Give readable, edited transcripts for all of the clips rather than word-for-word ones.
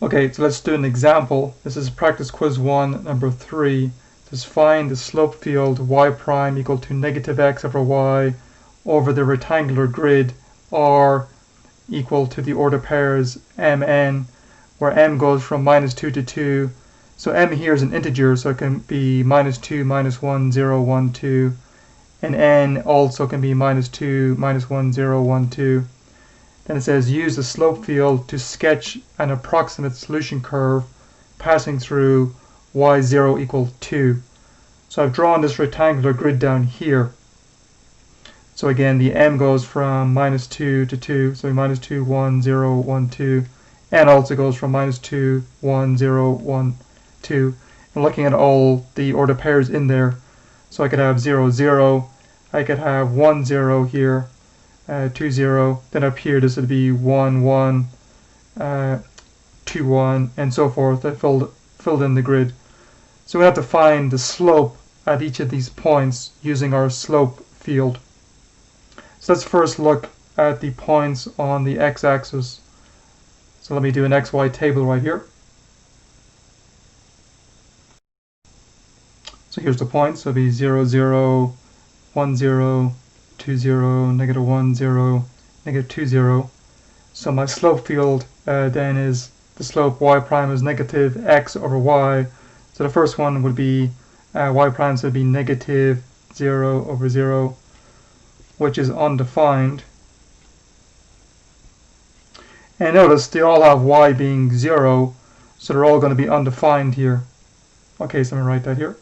Okay, so let's do an example. This is practice quiz 1, number 3. It says find the slope field y prime equal to negative x over y over the rectangular grid R equal to the order pairs mn, where m goes from -2 to 2. So m here is an integer, so it can be -2, -1, 0, 1, 2. And n also can be -2, -1, 0, 1, 2. Then it says use the slope field to sketch an approximate solution curve passing through y0 equal 2. So I've drawn this rectangular grid down here. So again, the m goes from -2 to 2, so -2, 1, 0, 1, 2. N also goes from -2, 1, 0, 1, 2. And looking at all the order pairs in there, so I could have 0, 0. I could have 1, 0 here. 2, 0, then up here this would be 1, 1, 2, 1, and so forth. I filled in the grid. So we have to find the slope at each of these points using our slope field. So let's first look at the points on the x-axis. So let me do an xy table right here. So here's the points. So it'll be 0, 0, 1, 0, 2, 0, -1, 0, -2, 0. So my slope field then is the slope y prime is negative x over y. So the first one would be y prime, so it would be negative 0 over 0, which is undefined. And notice they all have y being 0, so they're all going to be undefined here. Okay, so I'm going to write that here.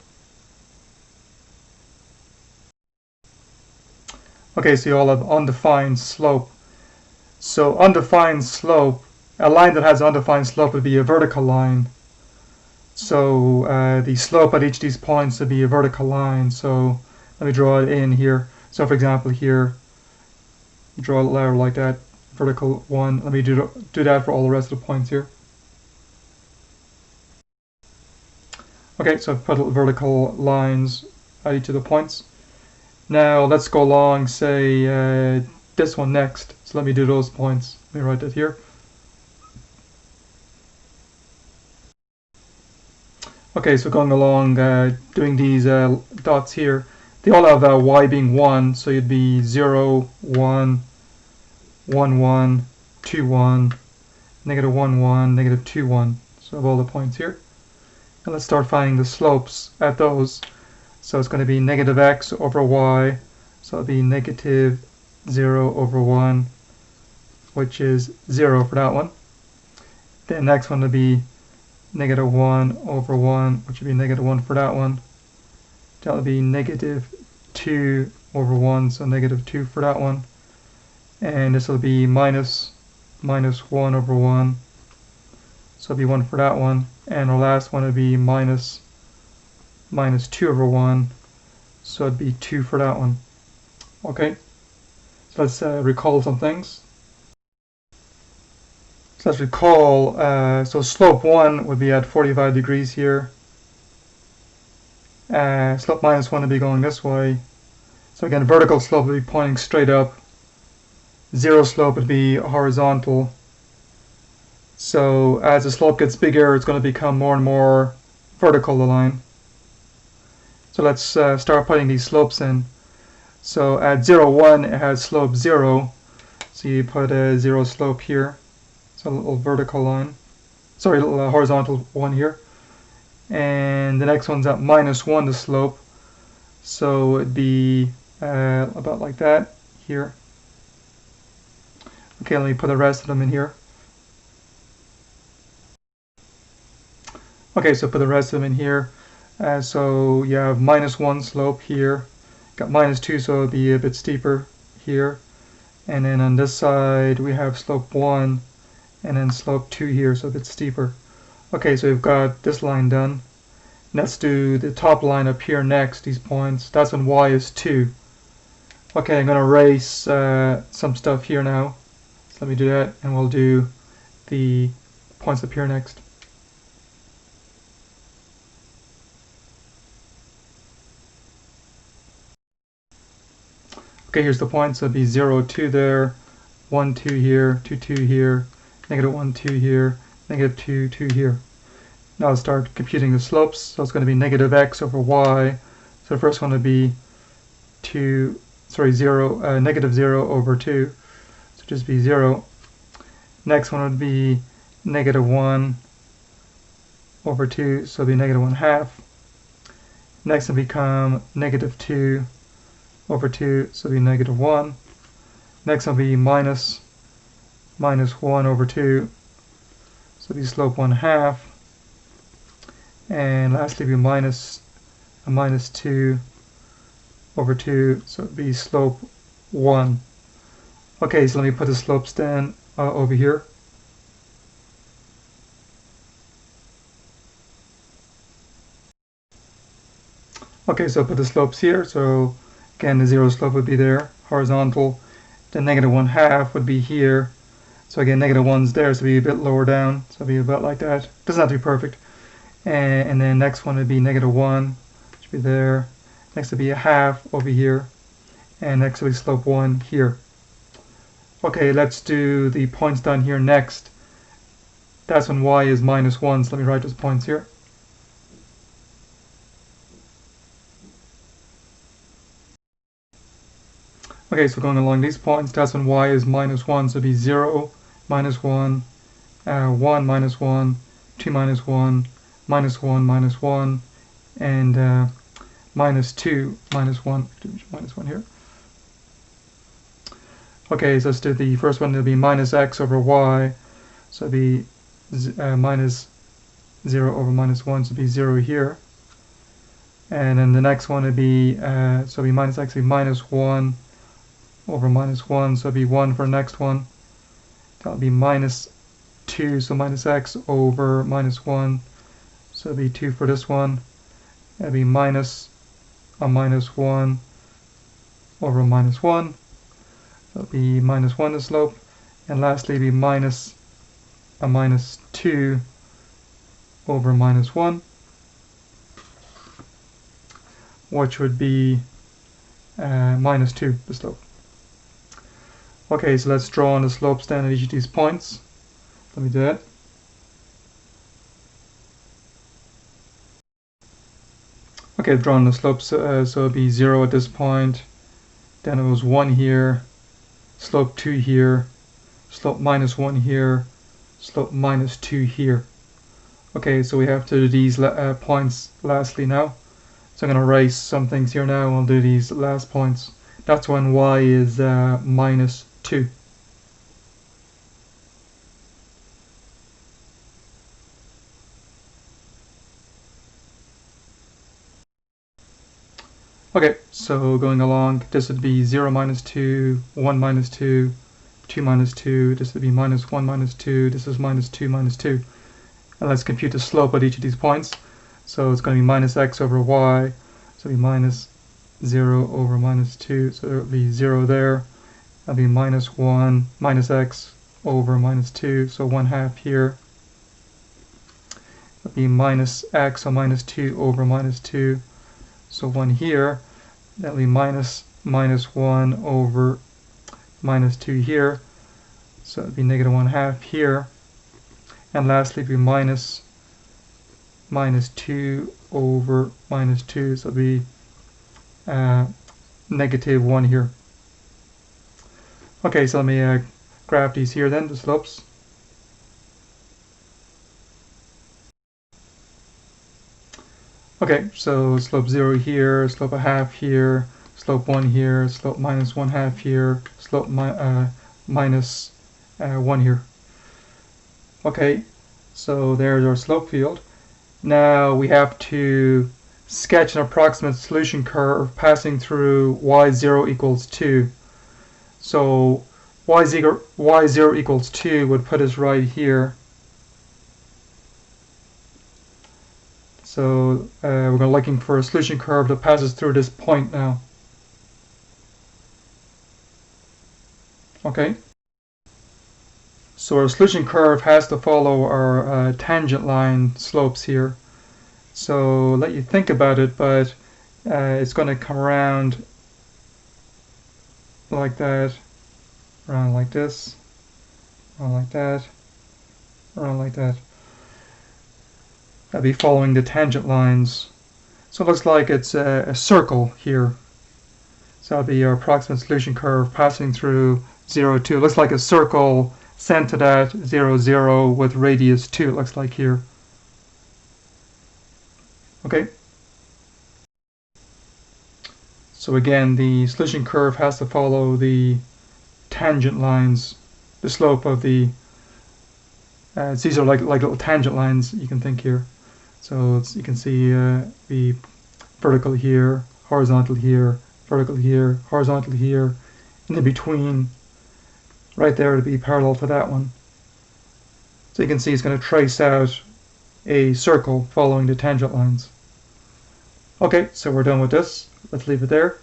Okay, so you all have undefined slope. So undefined slope, a line that has undefined slope would be a vertical line. So the slope at each of these points would be a vertical line. So let me draw it in here. So for example here, draw a layer like that, vertical one. Let me do that for all the rest of the points here. Okay, so I've put vertical lines at each of the points. Now let's go along, say, this one next. So let me do those points. Let me write that here. Okay, so going along, doing these dots here, they all have y being 1, so you'd be 0, 1, 1, 1, 2, 1, -1, 1, -2, 1. So I have all the points here. And let's start finding the slopes at those. So it's going to be negative x over y, so it'll be negative 0 over 1, which is 0 for that one. The next one will be negative 1 over 1, which would be negative 1 for that one. That will be negative 2 over 1, so negative 2 for that one. And this will be minus 1 over 1, so it'll be 1 for that one. And our last one will be minus 2 over 1, so it'd be 2 for that one. Okay, so let's recall some things. So let's recall, so slope 1 would be at 45 degrees here. Slope -1 would be going this way. So again, vertical slope would be pointing straight up. Zero slope would be horizontal. So as the slope gets bigger, it's going to become more and more vertical, the line. So let's start putting these slopes in. So at 0, 1, it has slope 0. So you put a 0 slope here. So a little vertical line. Sorry, a little horizontal one here. And the next one's at -1, the slope. So it'd be about like that here. Okay, let me put the rest of them in here. Okay, so put the rest of them in here. So you have -1 slope here. Got -2, so it'll be a bit steeper here. And then on this side we have slope 1, and then slope 2 here, so a bit steeper. Okay, so we've got this line done. Let's do the top line up here next, these points. That's when y is 2. Okay, I'm going to erase some stuff here now. So let me do that, and we'll do the points up here next. Okay, here's the points. So it'll be 0, 2 there, 1, 2 here, 2, 2 here, -1, 2 here, negative 2, 2 here. Now I'll start computing the slopes. So it's going to be negative x over y. So the first one would be 0, negative 0 over 2. So just be 0. Next one would be negative 1 over 2, so it'll be negative 1/2. Next will become negative 2 over 2, so it'll be negative 1. Next will be minus 1 over 2, so it'll be slope 1/2. And lastly will be minus 2 over 2, so it'll be slope 1. Okay, so let me put the slopes then over here. Okay, so I'll put the slopes here. So again, the 0 slope would be there, horizontal. The negative 1/2 would be here. So again, negative 1's there, so it'll be a bit lower down. So it'll be about like that. Doesn't have to be perfect. And then next one would be negative 1, which would be there. Next would be 1/2 over here. And next will be slope 1 here. Okay, let's do the points down here next. That's when y is -1, so let me write those points here. Okay, so going along these points, that's when y is -1, so it'll be 0, -1, 1, -1, 2, -1, -1, -1, and -2, -1 here. Okay, so let's do the first one. It'll be -x over y, so it'll be minus 0 over -1, so it'll be 0 here. And then the next one would be, so it'll be minus x, -1 over -1, so it'll be 1 for the next one. That'll be -2, so -x over -1, so it'll be 2 for this one. It'll be minus a -1 over -1. That'll be -1 the slope. And lastly, it'll be minus a -2 over -1, which would be -2 the slope. Okay, so let's draw on the slopes then at each of these points. Let me do that. Okay, I've drawn the slopes, so it'll be 0 at this point, then it was 1 here, slope 2 here, slope -1 here, slope -2 here. Okay, so we have to do these points lastly now. So I'm going to erase some things here now and we'll do these last points. That's when y is -2. Okay, so going along, this would be 0, -2, 1, -2, 2, -2, this would be -1, -2, this is -2, -2. And let's compute the slope at each of these points. So it's going to be -x over y, so it'll be -0 over -2, so there'll be 0 there. That'll be -1, -x over -2, so 1/2 here. That'll be -x, so -2 over -2, so 1 here. That'll be -1 over -2 here, so it'll be -1/2 here. And lastly, it'll be -2 over -2, so it'll be -1 here. Okay, so let me graph these here then, the slopes. Okay, so slope 0 here, slope 1/2 here, slope 1 here, slope -1/2 here, slope -1 here. Okay, so there's our slope field. Now we have to sketch an approximate solution curve passing through y0 equals 2. So y0 equals 2 would put us right here. So we're looking for a solution curve that passes through this point now. Okay. So our solution curve has to follow our tangent line slopes here. So let you think about it, but it's going to come around like that, around like this, around like that, around like that. That'd be following the tangent lines. So it looks like it's a circle here. So that'll be your approximate solution curve passing through 0, 2. It looks like a circle centered at 0, 0 with radius 2, it looks like here. Okay. So again, the solution curve has to follow the tangent lines, the slope of the, these are like little tangent lines you can think here. So you can see the vertical here, horizontal here, vertical here, horizontal here, and in between, right there to be parallel to that one. So you can see it's going to trace out a circle following the tangent lines. Okay, so we're done with this. Let's leave it there.